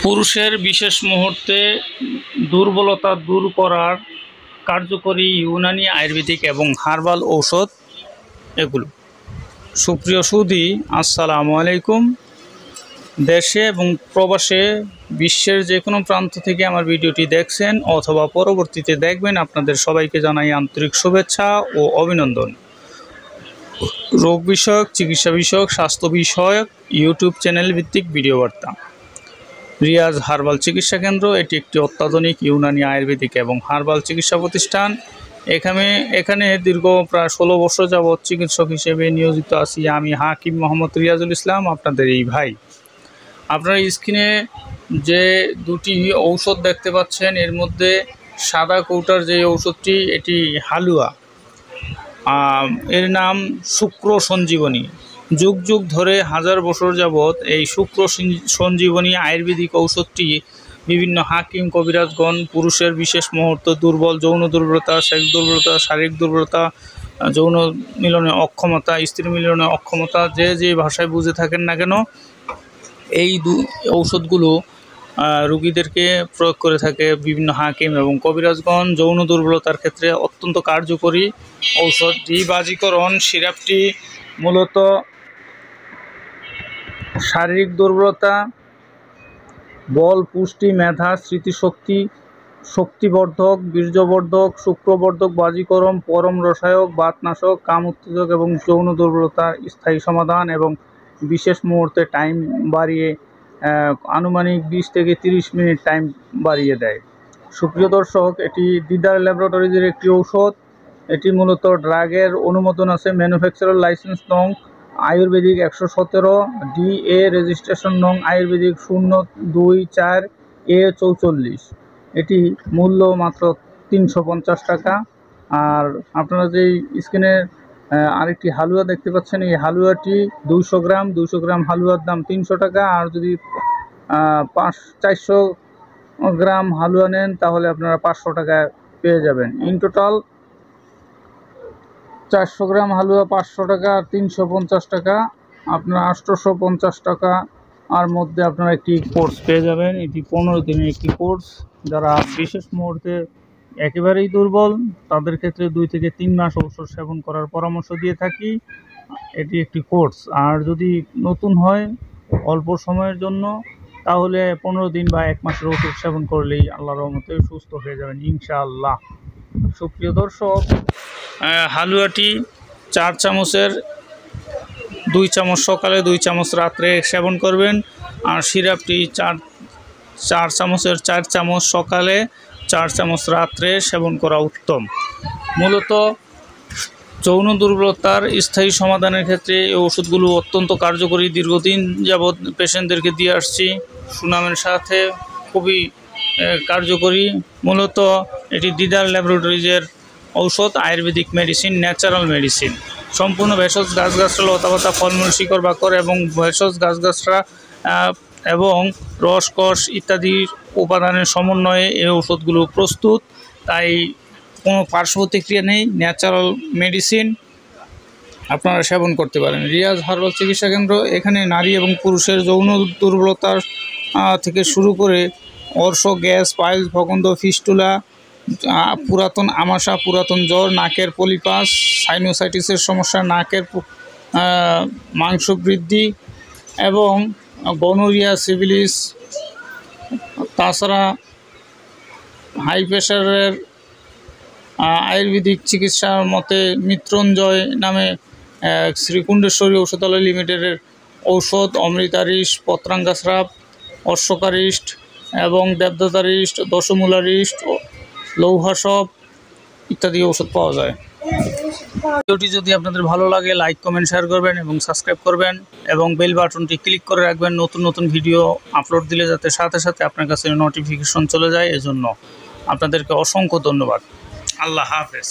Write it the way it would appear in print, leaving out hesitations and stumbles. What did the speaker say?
পুরুষের বিশেষ মুহূর্তে দুর্বলতা দূর করার কার্যকরী ইউনানি আয়ুর্বেদিক এবং হার্বাল ঔষধ এগুলো। সুপ্রিয় সুধী, আসসালামু আলাইকুম। দেশে এবং প্রবাসে বিশ্বের যে কোনো প্রান্ত থেকে আমার ভিডিওটি দেখছেন অথবা পরবর্তীতে দেখবেন, আপনাদের সবাইকে জানাই আন্তরিক শুভেচ্ছা ও অভিনন্দন। রোগ বিষয়ক, চিকিৎসা বিষয়ক, স্বাস্থ্য বিষয়ক ইউটিউব চ্যানেল ভিত্তিক ভিডিও বার্তা। রিয়াজ হার্বাল চিকিৎসা কেন্দ্র এটি একটি অত্যাধুনিক ইউনানি আয়ুর্বেদিক এবং হার্বাল চিকিৎসা প্রতিষ্ঠান। এখানে দীর্ঘ প্রায় 16 বছর যাবৎ চিকিৎসক হিসেবে নিয়োজিত আছি আমি হাকিম মোহাম্মদ রিয়াজুল ইসলাম, আপনাদের এই ভাই। আপনারা স্ক্রিনে যে দুটি ঔষধ দেখতে পাচ্ছেন, এর মধ্যে সাদা কৌটার যে ঔষধটি এটি হালুয়া, এর নাম শুক্র সঞ্জীবনী। যুগ যুগ ধরে হাজার বছর যাবৎ এই শুক্র সঞ্জীবনী আয়ুর্বেদিক ঔষধটি বিভিন্ন হাকিম কবিরাজগণ পুরুষের বিশেষ মুহূর্ত, দুর্বল যৌন দুর্বলতা, সেক্স দুর্বলতা, শারীরিক দুর্বলতা, যৌন মিলনে অক্ষমতা, স্ত্রী মিলনে অক্ষমতা, যে ভাষায় বুঝে থাকেন না কেন, এই ঔষধগুলো রোগীদেরকে প্রয়োগ করে থাকে বিভিন্ন হাকিম এবং কবিরাজগণ। যৌন দুর্বলতার ক্ষেত্রে অত্যন্ত কার্যকরী ঔষধ ডিবাজিকরণ সিরাপটি মূলত শারীরিক দুর্বলতা, বল, পুষ্টি, মেধা, স্মৃতিশক্তি, শক্তিবর্ধক, বীর্যবর্ধক, শুক্রবর্ধক, বাজিকরণ, পরম রসায়ক, বাতনাশক, কাম উত্তেজক এবং যৌন দুর্বলতার স্থায়ী সমাধান এবং বিশেষ মুহূর্তে টাইম বাড়িয়ে আনুমানিক 20 থেকে 30 মিনিট টাইম বাড়িয়ে দেয়। সুপ্রিয় দর্শক, এটি দিদার ল্যাবরেটরিজের একটি ঔষধ। এটি মূলত ড্রাগের অনুমোদন আছে, ম্যানুফ্যাকচারার লাইসেন্স নং আয়ুর্বেদিক 117 DA, রেজিস্ট্রেশন নং আয়ুর্বেদিক 024A44। এটি মূল্য মাত্র 350 টাকা। আর আপনারা যেই স্ক্রিনের আরেকটি হালুয়া দেখতে পাচ্ছেন, এই হালুয়াটি 200 গ্রাম হালুয়ার দাম 300 টাকা। আর যদি 400 গ্রাম হালুয়া নেন তাহলে আপনারা 500 টাকায় পেয়ে যাবেন। ইন টোটাল 400 গ্রাম হালুয়া 500 টাকা আর 350 টাকা, আপনার 850 টাকা। আর মধ্যে আপনারা একটি কোর্স পেয়ে যাবেন। এটি 15 দিনের একটি কোর্স। যারা বিশেষ মুহূর্তে একেবারেই দুর্বল তাদের ক্ষেত্রে 2 থেকে 3 মাস ঔষধ সেবন করার পরামর্শ দিয়ে থাকি। এটি একটি কোর্স। আর যদি নতুন হয় অল্প সময়ের জন্য, তাহলে 15 দিন বা 1 মাসের ওষুধ সেবন করলেই আল্লাহর রহমতে সুস্থ হয়ে যাবেন ইনশাআল্লাহ। সুপ্রিয় দর্শক, হালুয়াটি 4 চামচের 2 চামচ সকালে, 2 চামচ রাত্রে সেবন করবেন। আর সিরাপটি 4 চামচের 4 চামচ সকালে, 4 চামচ রাত্রে সেবন করা উত্তম। মূলত যৌন দুর্বলতার স্থায়ী সমাধানের ক্ষেত্রে এই ওষুধগুলো অত্যন্ত কার্যকরী। দীর্ঘদিন যাবৎ পেশেন্টদেরকে দিয়ে আসছি সুনামের সাথে, খুবই কার্যকরী। মূলত এটি দিদার ল্যাবরেটরিজের ঔষধ, আয়ুর্বেদিক মেডিসিন, ন্যাচারাল মেডিসিন। সম্পূর্ণ ভেষজ গাছগাছরা, লতাপাতা, ফলমূল, শিকড় বাকড় এবং ভেষজ গাছগাছরা এবং রসকস ইত্যাদি উপাদানের সমন্বয়ে এই ঔষধগুলো প্রস্তুত। তাই কোনো পার্শ্ব প্রতিক্রিয়া নেই, ন্যাচারাল মেডিসিন, আপনারা সেবন করতে পারেন। রিয়াজ হার্বাল চিকিৎসা কেন্দ্র, এখানে নারী এবং পুরুষের যৌন দুর্বলতার থেকে শুরু করে অর্শ, গ্যাস, পাইলস, ভগন্দ, ফিস্টুলা, পুরাতন আমাশা, পুরাতন জ্বর, নাকের পলিপাস, সাইনোসাইটিসের সমস্যা, নাকের মাংস বৃদ্ধি এবং গনোরিয়া, সিফিলিস, তাছাড়া হাই প্রেশারের আয়ুর্বেদিক চিকিৎসার মতে মৃত্যুঞ্জয় নামে শ্রীকুণ্ডেশ্বরী ঔষধালয় লিমিটেডের ঔষধ, অমৃতারিষ্ট, পত্রাঙ্গা স্রাব, অশ্বকারিষ্ট এবং দেবদাতারিষ্ট, দশমূলারিষ্ট, লৌহাসব ইত্যাদি ঔষধ পাওয়া যায়। ভিডিওটি যদি আপনাদের ভালো লাগে, লাইক, কমেন্ট, শেয়ার করবেন এবং সাবস্ক্রাইব করবেন এবং বেল বাটনটি ক্লিক করে রাখবেন নতুন নতুন ভিডিও আপলোড দিলে যাতে সাথে সাথে আপনার কাছে নোটিফিকেশন চলে যায়। এজন্য আপনাদেরকে অসংখ্য ধন্যবাদ। আল্লাহ হাফেজ।